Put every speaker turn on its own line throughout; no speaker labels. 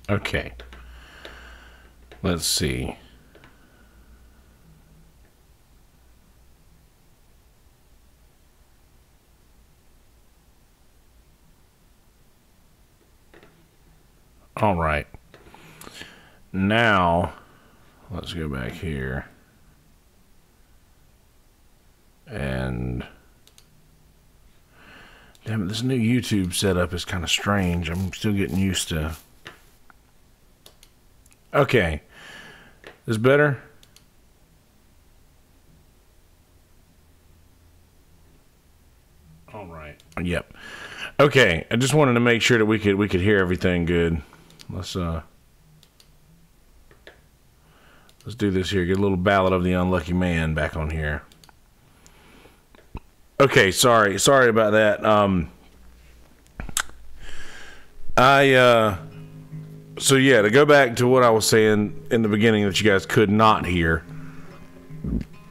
Okay. Let's see. All right. Now, let's go back here. And damn it, this new YouTube setup is kind of strange. I'm still getting used to. Okay. Is better? All right. Yep. Okay. I just wanted to make sure that we could hear everything good. Let's do this here. Get a little Ballad of the Unlucky Man back on here. Okay, sorry about that. So yeah, to go back to what I was saying in the beginning that you guys could not hear.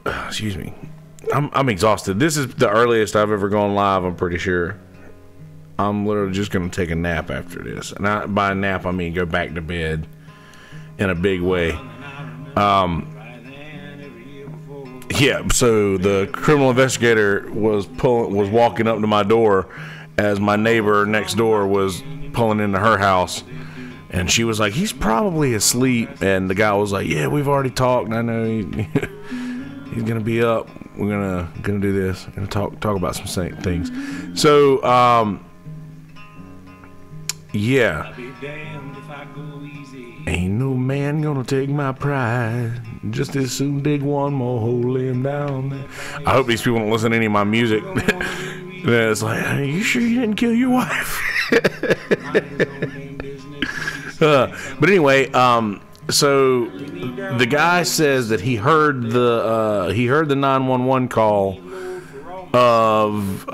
Excuse me. I'm exhausted. This is the earliest I've ever gone live, I'm pretty sure. I'm literally just going to take a nap after this. And by a nap, I mean go back to bed in a big way. Yeah, so the criminal investigator was walking up to my door as my neighbor next door was pulling into her house. And she was like, he's probably asleep. And the guy was like, yeah, we've already talked. I know he's going to be up. We're gonna do this. We're going to talk about some things. So, yeah. Ain't no man gonna take my pride. Just as soon dig one more hole in down there. I hope these people don't listen to any of my music. It's like, are you sure you didn't kill your wife? But anyway, so the guy says that he heard the 911 call of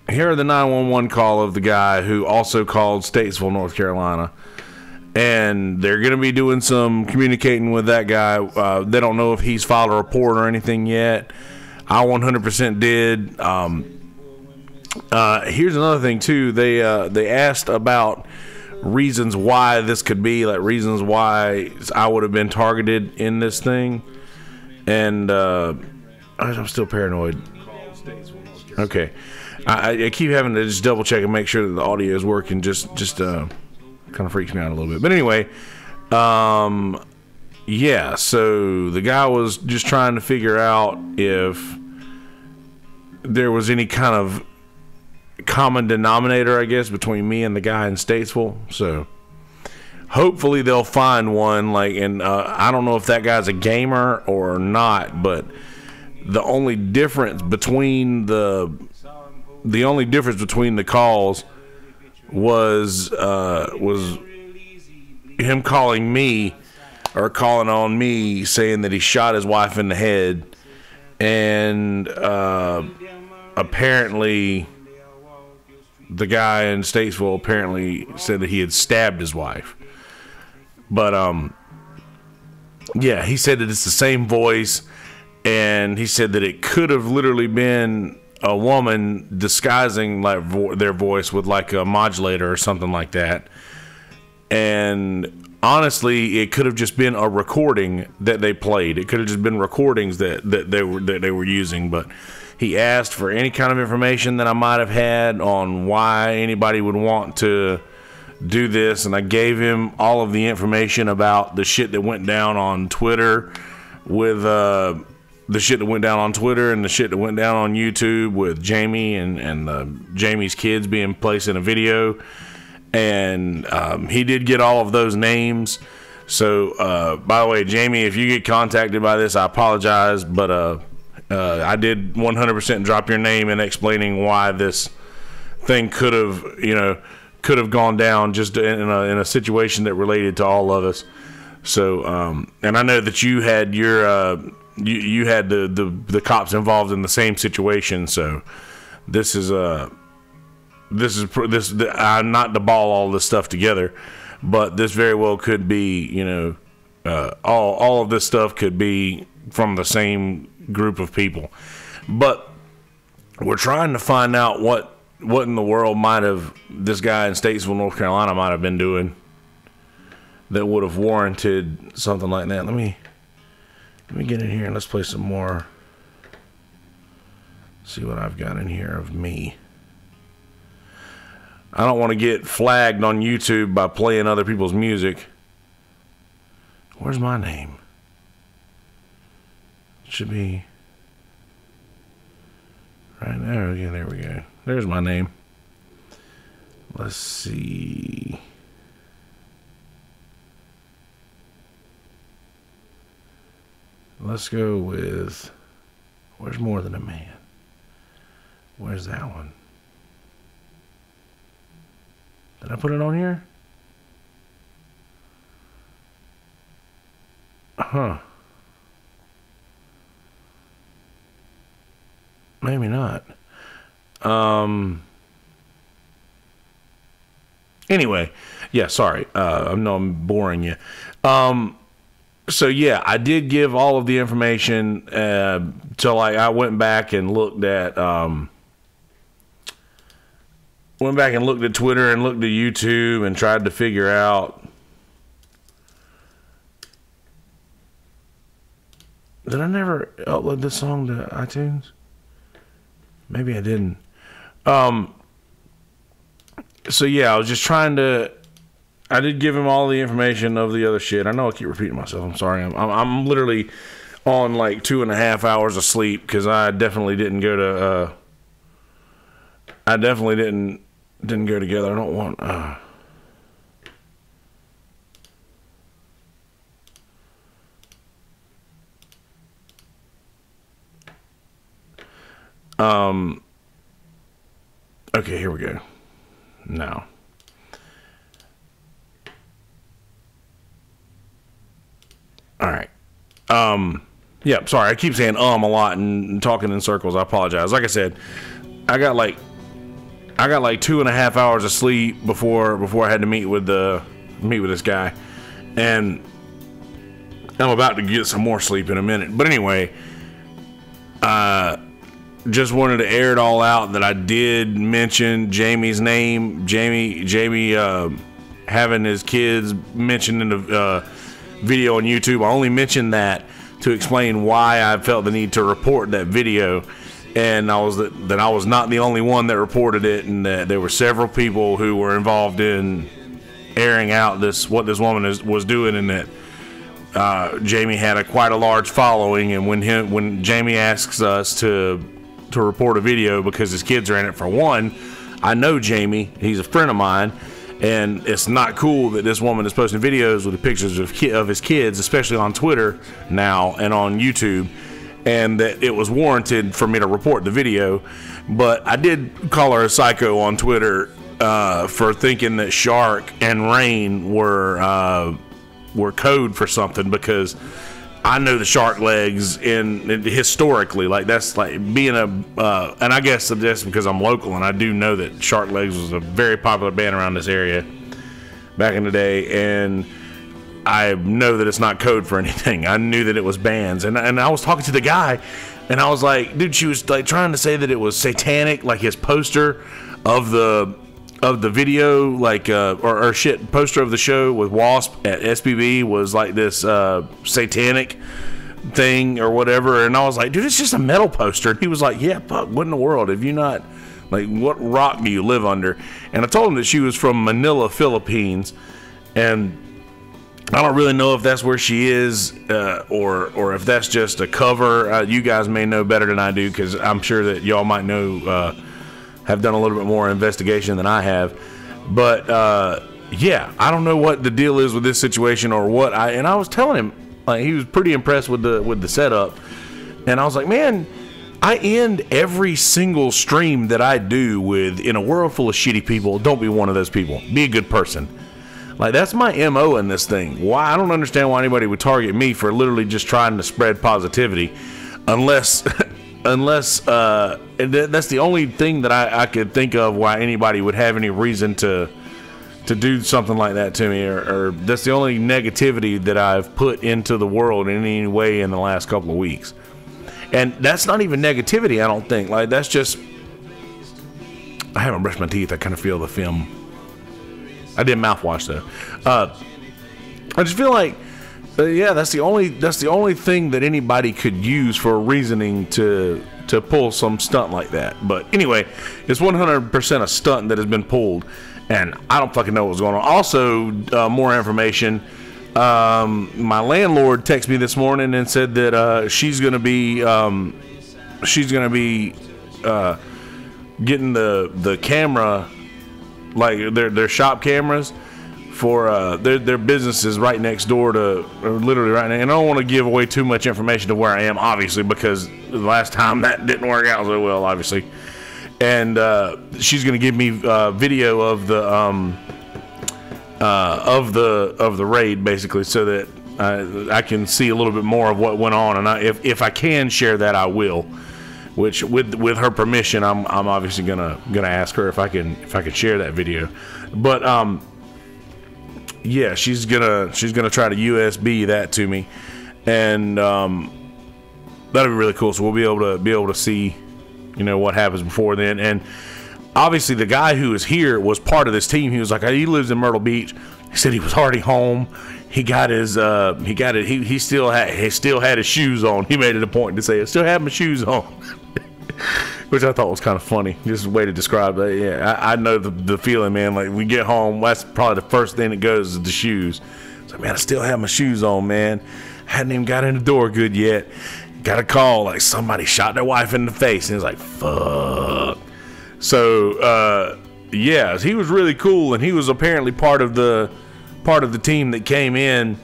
he heard the 911 call of the guy who also called Statesville, North Carolina. And they're going to be doing some communicating with that guy. They don't know if he's filed a report or anything yet. I 100% did. Here's another thing, too. They asked about reasons why this could be, like reasons why I would have been targeted in this thing. And I'm still paranoid. Okay. I keep having to just double check and make sure that the audio is working. Just kind of freaks me out a little bit. But anyway, yeah. So the guy was just trying to figure out if there was any kind of common denominator, I guess, between me and the guy in Statesville. So hopefully they'll find one. Like, and I don't know if that guy's a gamer or not, but the only difference between the calls was him calling me or calling on me saying that he shot his wife in the head, and apparently the guy in Statesville apparently said that he had stabbed his wife. But yeah, he said that it's the same voice, and he said that it could have literally been a woman disguising like their voice with like a modulator or something like that. And honestly, it could have just been a recording that they played. It could have just been recordings that they were using. But he asked for any kind of information that I might have had on why anybody would want to do this, and I gave him all of the information about the shit that went down on Twitter with the shit that went down on Twitter and the shit that went down on YouTube with Jamie and Jamie's kids being placed in a video. And he did get all of those names. So, by the way, Jamie, if you get contacted by this, I apologize. But I did 100% drop your name in explaining why this thing could have gone down just in a situation that related to all of us. So, and I know that you had your... You had the cops involved in the same situation, so this is not to ball all this stuff together, but this very well could be, all of this stuff could be from the same group of people. But we're trying to find out what what in the world might have this guy in Statesville, North Carolina might have been doing that would have warranted something like that. Let me get in here and let's play some more. See what I've got in here of me. I don't want to get flagged on YouTube by playing other people's music. Where's my name? It should be right there. Okay, there we go. There's my name. Let's see. Let's go with, where's More Than a Man? Where's that one? Did I put it on here? Huh. Maybe not. Anyway, yeah, sorry. I know I'm boring you. So yeah, I did give all of the information till I went back and looked at Twitter and looked at YouTube and tried to figure out. Did I never upload this song to iTunes? Maybe I didn't. So yeah, I was just trying to. I did give him all the information of the other shit. I know I keep repeating myself. I'm sorry. I'm literally on like 2.5 hours of sleep because I definitely didn't go to. I definitely didn't go together. I don't want. Okay, here we go. Now. All right. Yeah, sorry. I keep saying a lot and talking in circles. I apologize. Like I said, I got like 2.5 hours of sleep before I had to meet with this guy, and I'm about to get some more sleep in a minute. But anyway, just wanted to air it all out that I did mention Jamie's name. Jamie having his kids mentioned in the video on YouTube. I only mentioned that to explain why I felt the need to report that video, and I was not the only one that reported it, and that there were several people who were involved in airing out what this woman was doing, and that Jamie had quite a large following. And when Jamie asks us to report a video because his kids are in it, for one, I know Jamie, he's a friend of mine, and it's not cool that this woman is posting videos with the pictures of his kids, especially on Twitter now and on YouTube, and that it was warranted for me to report the video. But I did call her a psycho on Twitter for thinking that Shark and Rain were code for something, because I know the Shark Legs historically, like that's like being and I guess that's because I'm local, and I do know that Shark Legs was a very popular band around this area back in the day, and I know that it's not code for anything. I knew that it was bands, and I was talking to the guy, and I was like, dude, she was like trying to say that it was satanic, like his poster of the video, like or shit, poster of the show with Wasp at SBB was like this satanic thing or whatever. And I was like, dude, it's just a metal poster. And he was like, yeah, fuck, what in the world have you not, like, what rock do you live under? And I told him that she was from Manila, Philippines, and I don't really know if that's where she is or if that's just a cover. You guys may know better than I do, because I'm sure that y'all might know, have done a little bit more investigation than I have. But yeah, I don't know what the deal is with this situation or what. And I was telling him, like, he was pretty impressed with the setup, and I was like, man, I end every single stream that I do with, in a world full of shitty people, don't be one of those people, be a good person. Like, that's my MO in this thing. Why? I don't understand why anybody would target me for literally just trying to spread positivity, unless and that's the only thing that I could think of why anybody would have any reason to do something like that to me, or that's the only negativity that I've put into the world in any way in the last couple of weeks. And that's not even negativity, I don't think. Like, that's just I haven't brushed my teeth. I kind of feel the film. I did mouthwash though. I just feel like, yeah, that's the only thing that anybody could use for reasoning to pull some stunt like that. But anyway, it's 100% a stunt that has been pulled, and I don't fucking know what's going on. Also, more information. My landlord texted me this morning and said that she's gonna be getting the camera, like their shop cameras for their business is right next door to, or literally right now. And I don't want to give away too much information to where I am, obviously, because the last time that didn't work out so well, obviously. And she's going to give me video of the raid, basically, so that I can see a little bit more of what went on. And if I can share that, I will. Which, with her permission, I'm obviously gonna ask her if I can share that video. But yeah, she's gonna try to USB that to me, and that'll be really cool. So we'll be able to see, what happens before then. And obviously, the guy who is here was part of this team. He was like, he lives in Myrtle Beach. He said he was already home. He got his he still had his shoes on. He made it a point to say, I still have my shoes on. Which I thought was kind of funny. Just a way to describe that. Yeah, I know the feeling, man. Like, we get home, that's probably the first thing that goes is the shoes. It's like, man, I still have my shoes on, man. Hadn't even got in the door good yet. Got a call, like somebody shot their wife in the face. And it's like, fuck. So, yeah, he was really cool. And he was apparently part of the team that came in.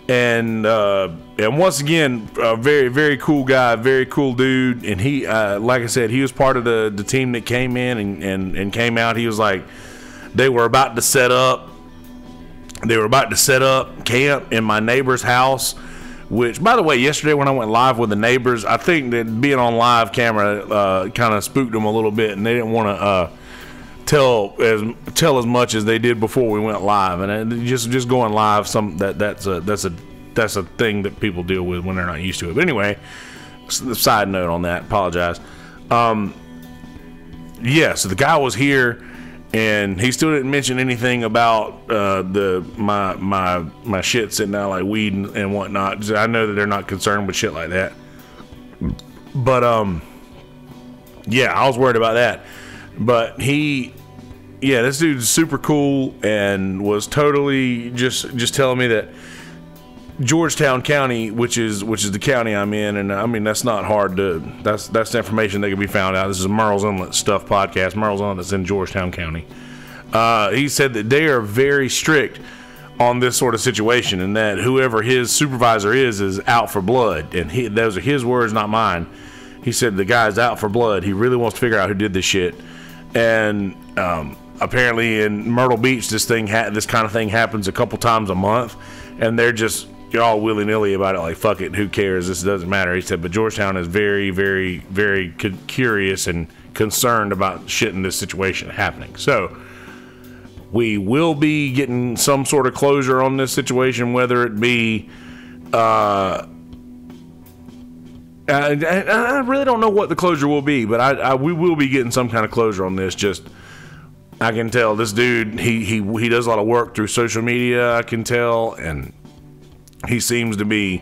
And once again, a very, very cool guy, very cool dude. And he, like I said, he was part of the team that came in and came out. He was like, they were about to set up camp in my neighbor's house. Which, by the way, yesterday when I went live with the neighbors, I think that being on live camera kind of spooked them a little bit, and they didn't want to tell as much as they did before we went live. And just going live, that's a thing that people deal with when they're not used to it. But anyway, side note on that, apologize. Yeah, so the guy was here, and he still didn't mention anything about my shit sitting out like weed and whatnot. I know that they're not concerned with shit like that, but yeah, I was worried about that. But this dude's super cool and was totally just telling me that Georgetown County, which is the county I'm in, and I mean, that's not hard to, that's the information that can be found out. This is Merle's Inlet Stuff podcast. Merle's Inlet's in Georgetown County. He said that they are very strict on this sort of situation, and that whoever his supervisor is out for blood. And those are his words, not mine. He said the guy's out for blood. He really wants to figure out who did this shit. And apparently in Myrtle Beach, this kind of thing happens a couple times a month, and you're all willy-nilly about it, like, fuck it, who cares, this doesn't matter. He said, but Georgetown is very, very, very curious and concerned about shit in this situation happening. So we will be getting some sort of closure on this situation, whether it be I really don't know what the closure will be, but we will be getting some kind of closure on this. Just, I can tell this dude, he does a lot of work through social media, I can tell, and he seems to be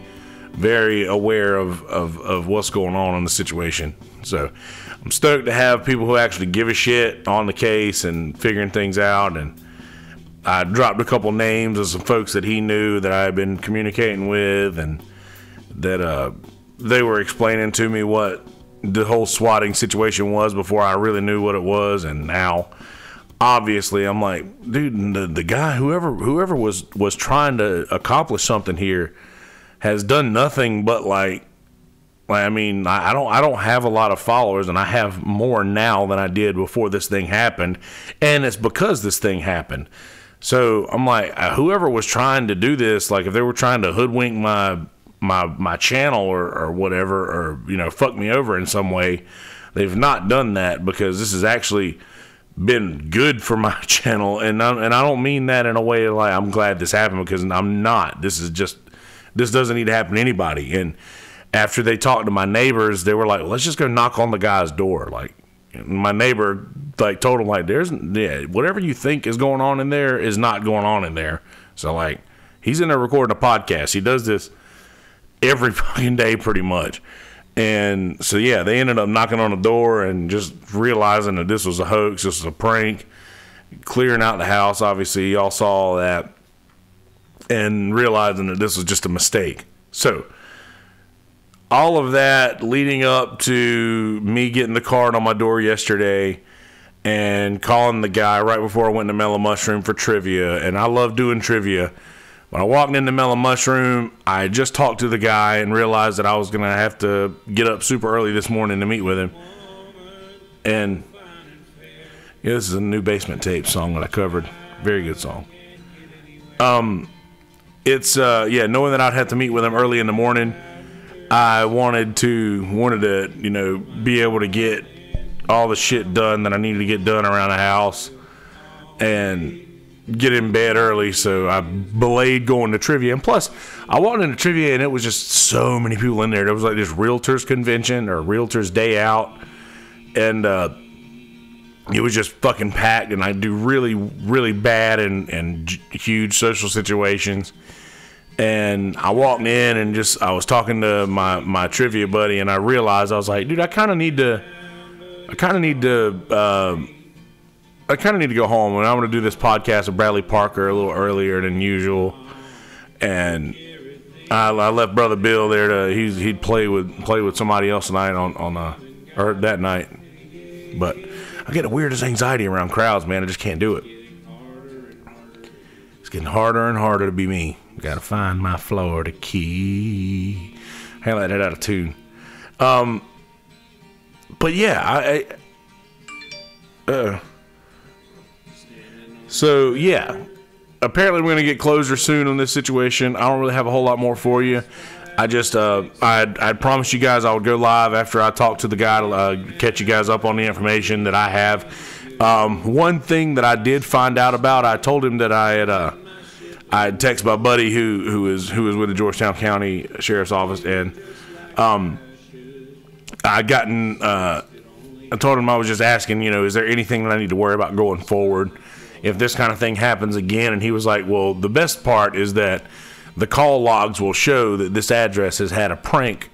very aware of what's going on in the situation. So I'm stoked to have people who actually give a shit on the case and figuring things out. And I dropped a couple names of some folks that he knew that I had been communicating with, and that they were explaining to me what the whole swatting situation was before I really knew what it was. And now, obviously, I'm like, dude, the guy, whoever was trying to accomplish something here has done nothing but I mean, I don't have a lot of followers, and I have more now than I did before this thing happened, and it's because this thing happened. So I'm like, whoever was trying to do this, like if they were trying to hoodwink my channel or whatever, or fuck me over in some way, they've not done that, because this has actually been good for my channel. And I don't mean that in a way like I'm glad this happened, because I'm not. This doesn't need to happen to anybody. And after they talked to my neighbors, they were like, well, let's just go knock on the guy's door. Like, my neighbor like told him like, whatever you think is going on in there is not going on in there. So like, he's in there recording a podcast. He does this every fucking day pretty much. And so yeah, they ended up knocking on the door and just realizing that this was a hoax, this was a prank, clearing out the house. Obviously y'all saw all that, and realizing that this was just a mistake. So all of that leading up to me getting the card on my door yesterday and calling the guy right before I went to Mellow Mushroom for trivia. And I love doing trivia. When I walked into Mellow Mushroom, I just talked to the guy and realized that I was going to have to get up super early this morning to meet with him. And yeah, this is a new Basement Tape song that I covered. Very good song. It's knowing that I'd have to meet with him early in the morning, I wanted to, you know, be able to get all the shit done that I needed to get done around the house and get in bed early. So I belayed going to trivia. And plus, I walked into trivia and it was just so many people in there. There was like this realtors convention or realtors day out. And it was just fucking packed. And I do really, really bad and huge social situations. And I walked in and I was talking to my trivia buddy, and I realized, I was like, dude, I kind of need to go home, and I'm going to do this podcast with Bradley Parker a little earlier than usual. And I left Brother Bill there he'd play with somebody else tonight or that night. But I get the weirdest anxiety around crowds, man. I just can't do it. It's getting harder and harder to be me. Gotta find my Florida key. I like that out of tune. But yeah, so yeah, apparently we're gonna get closure soon on this situation. I don't really have a whole lot more for you. I just I'd promised you guys I would go live after I talked to the guy to catch you guys up on the information that I have. One thing that I did find out about, I told him that I had texted my buddy who was with the Georgetown County Sheriff's Office, and I told him I was just asking, you know, is there anything that I need to worry about going forward if this kind of thing happens again? And he was like, well, the best part is that the call logs will show that this address has had a prank,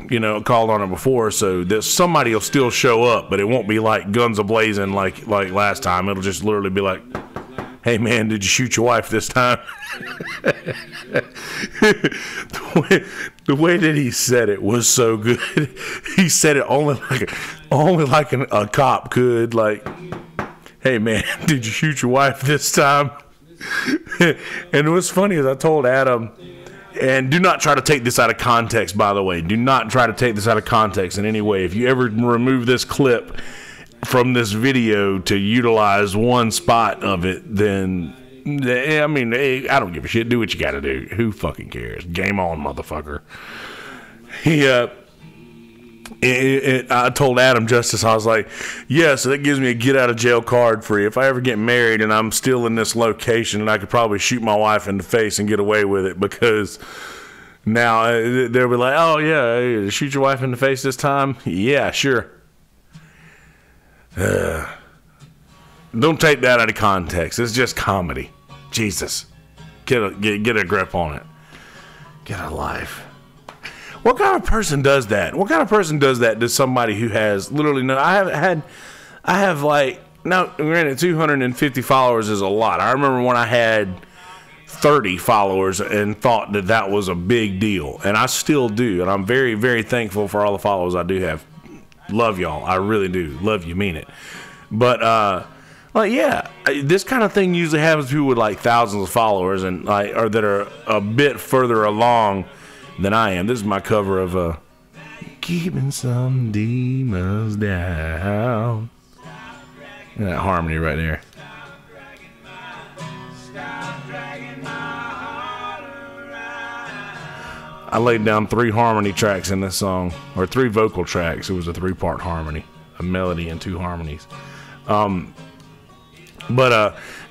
you know, called on it before, so that somebody will still show up, but it won't be like guns a-blazing like last time. It'll just literally be like, hey man, did you shoot your wife this time? The way that he said it was so good. He said it only like a cop could. Like, hey man, did you shoot your wife this time? And what's funny is I told Adam, and do not try to take this out of context, by the way. Do not try to take this out of context in any way. If you ever remove this clip from this video to utilize one spot of it, then I mean, I don't give a shit. Do what you gotta do. Who fucking cares? Game on, motherfucker. I told Adam Justice, I was like, yeah, so that gives me a get out of jail card free. If I ever get married and I'm still in this location, and I could probably shoot my wife in the face and get away with it, because now they'll be like, oh yeah, shoot your wife in the face this time? Yeah, sure. Don't take that out of context. It's just comedy. Jesus, get a grip on it. Get a life. What kind of person does that? What kind of person does that to somebody who has literally no? I have like, now granted, 250 followers is a lot. I remember when I had 30 followers and thought that was a big deal, and I still do, and I'm very, very thankful for all the followers I do have. Love y'all, I really do. Love you, mean it. But like, yeah, this kind of thing usually happens to people with like thousands of followers, and like, or that are a bit further along than I am. This is my cover of Keeping Some Demons Down. And that harmony right there. I laid down 3 harmony tracks in this song, or 3 vocal tracks. It was a 3-part harmony, a melody and 2 harmonies.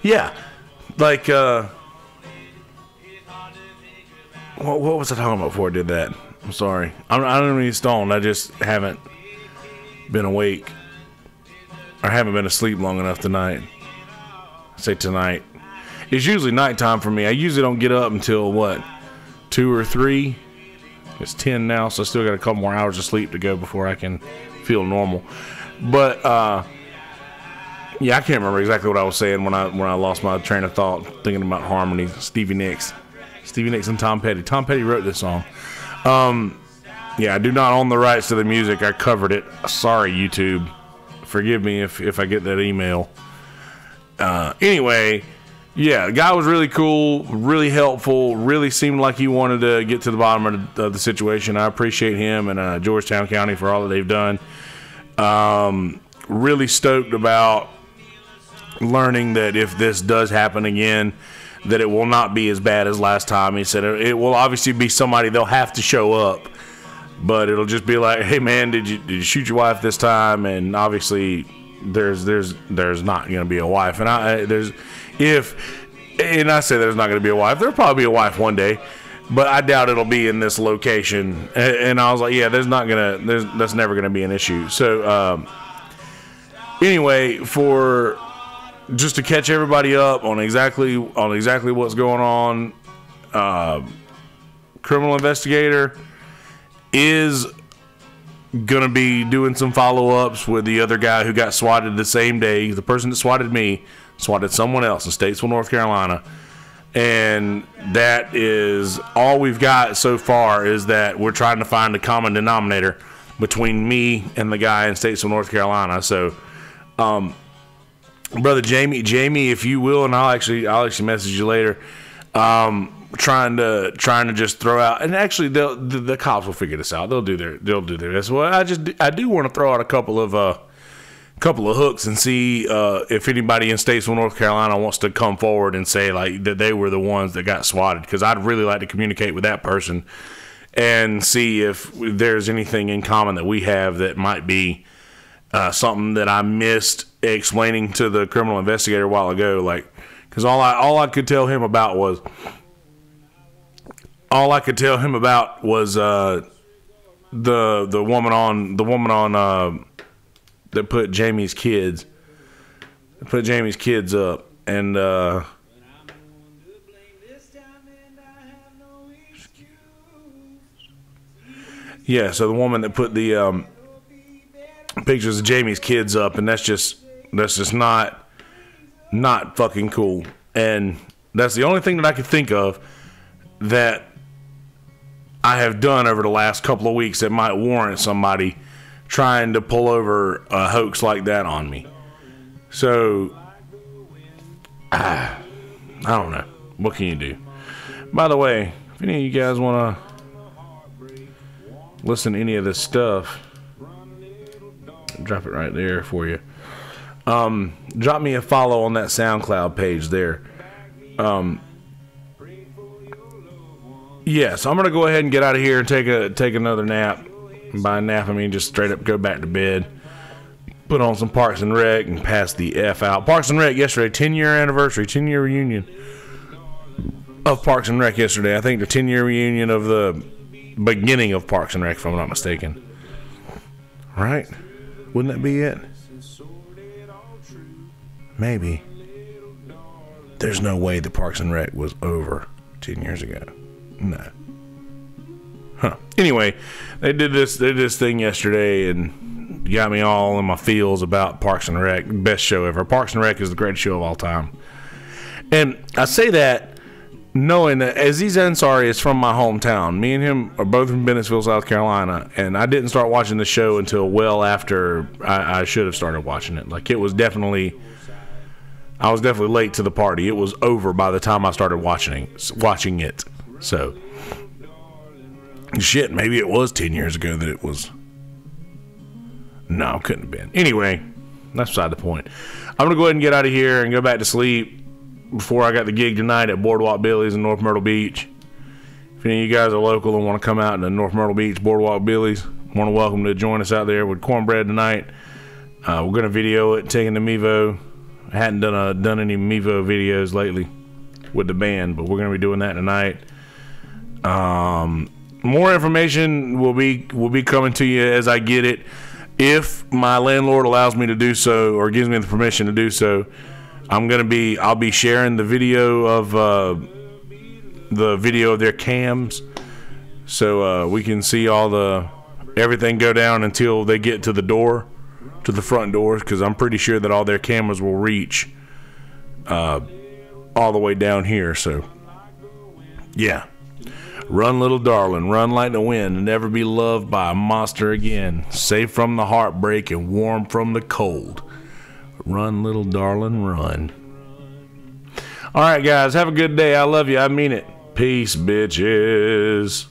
Yeah, like, what was I talking about before I did that? I'm sorry. I don't really stoned. I just haven't been awake I haven't been asleep long enough tonight. I say tonight. It's usually nighttime for me. I usually don't get up until, what, 2 or 3? It's 10 now, so I still got a couple more hours of sleep to go before I can feel normal. But, yeah, I can't remember exactly what I was saying when I lost my train of thought thinking about Harmony. Stevie Nicks and Tom Petty. Tom Petty wrote this song. Yeah, I do not own the rights to the music. I covered it. Sorry, YouTube. Forgive me if I get that email. Anyway, yeah, the guy was really cool, really helpful, really seemed like he wanted to get to the bottom of the situation. I appreciate him and Georgetown County for all that they've done. Really stoked about learning that if this does happen again, that it will not be as bad as last time. He said it will obviously be somebody, they'll have to show up, but it'll just be like, hey man, did you shoot your wife this time? And obviously there's not going to be a wife, and I say there's not going to be a wife. There'll probably be a wife one day, but I doubt it'll be in this location. And I was like, yeah, that's never gonna be an issue. So anyway, for just to catch everybody up on exactly what's going on, Criminal Investigator is gonna be doing some follow-ups with the other guy who got swatted the same day. The person that swatted me swatted someone else in Statesville, North Carolina, and that is all we've got so far. Is that we're trying to find a common denominator between me and the guy in Statesville, North Carolina. So brother Jamie, if you will, and I'll actually message you later, trying to just throw out, and actually the cops will figure this out. They'll do their best. Well, I do want to throw out a couple of hooks and see if anybody in Statesville, North Carolina wants to come forward and say like that they were the ones that got swatted, because I'd really like to communicate with that person and see if there's anything in common that we have that might be something that I missed explaining to the criminal investigator a while ago. Like, because all I could tell him about was the woman on that put Jamie's kids up, and yeah, so the woman that put the pictures of Jamie's kids up, and that's just not fucking cool. And that's the only thing that I could think of that I have done over the last couple of weeks that might warrant somebody trying to pull over a hoax like that on me. So I don't know. What can you do? By the way, if any of you guys want to listen to any of this stuff, drop it right there for you. Drop me a follow on that SoundCloud page there. Yeah, so I'm gonna go ahead and get out of here and take another nap. And by nap I mean just straight up go back to bed, put on some Parks and Rec, and pass the F out. Parks and Rec yesterday, 10-year anniversary, 10-year reunion of Parks and Rec yesterday. I think the 10-year reunion of the beginning of Parks and Rec, if I'm not mistaken. Right? Wouldn't that be it? Maybe. There's no way the Parks and Rec was over 10 years ago. No. Huh. Anyway, they did this thing yesterday and got me all in my feels about Parks and Rec. Best show ever. Parks and Rec is the greatest show of all time. And I say that knowing that Aziz Ansari is from my hometown. Me and him are both from Bennettsville, South Carolina, and I didn't start watching the show until well after I should have started watching it. Like, I was definitely late to the party. It was over by the time I started watching it. So, shit, maybe it was 10 years ago that it was. No, couldn't have been. Anyway, that's beside the point. I'm going to go ahead and get out of here and go back to sleep before I got the gig tonight at Boardwalk Billy's in North Myrtle Beach. If any of you guys are local and want to come out to North Myrtle Beach, Boardwalk Billy's, want to welcome to join us out there with cornbread tonight. We're going to video it, taking the Mevo. I hadn't done any Mevo videos lately with the band, but we're going to be doing that tonight. More information will be coming to you as I get it. if my landlord allows me to do so or gives me the permission to do so, I'll be sharing the video of their cams, so we can see everything go down until they get to the front door, because I'm pretty sure that all their cameras will reach all the way down here. So yeah, run, little darling, run like the wind, and never be loved by a monster again. Safe from the heartbreak and warm from the cold. Run, little darling, run. All right, guys, have a good day. I love you. I mean it. Peace, bitches.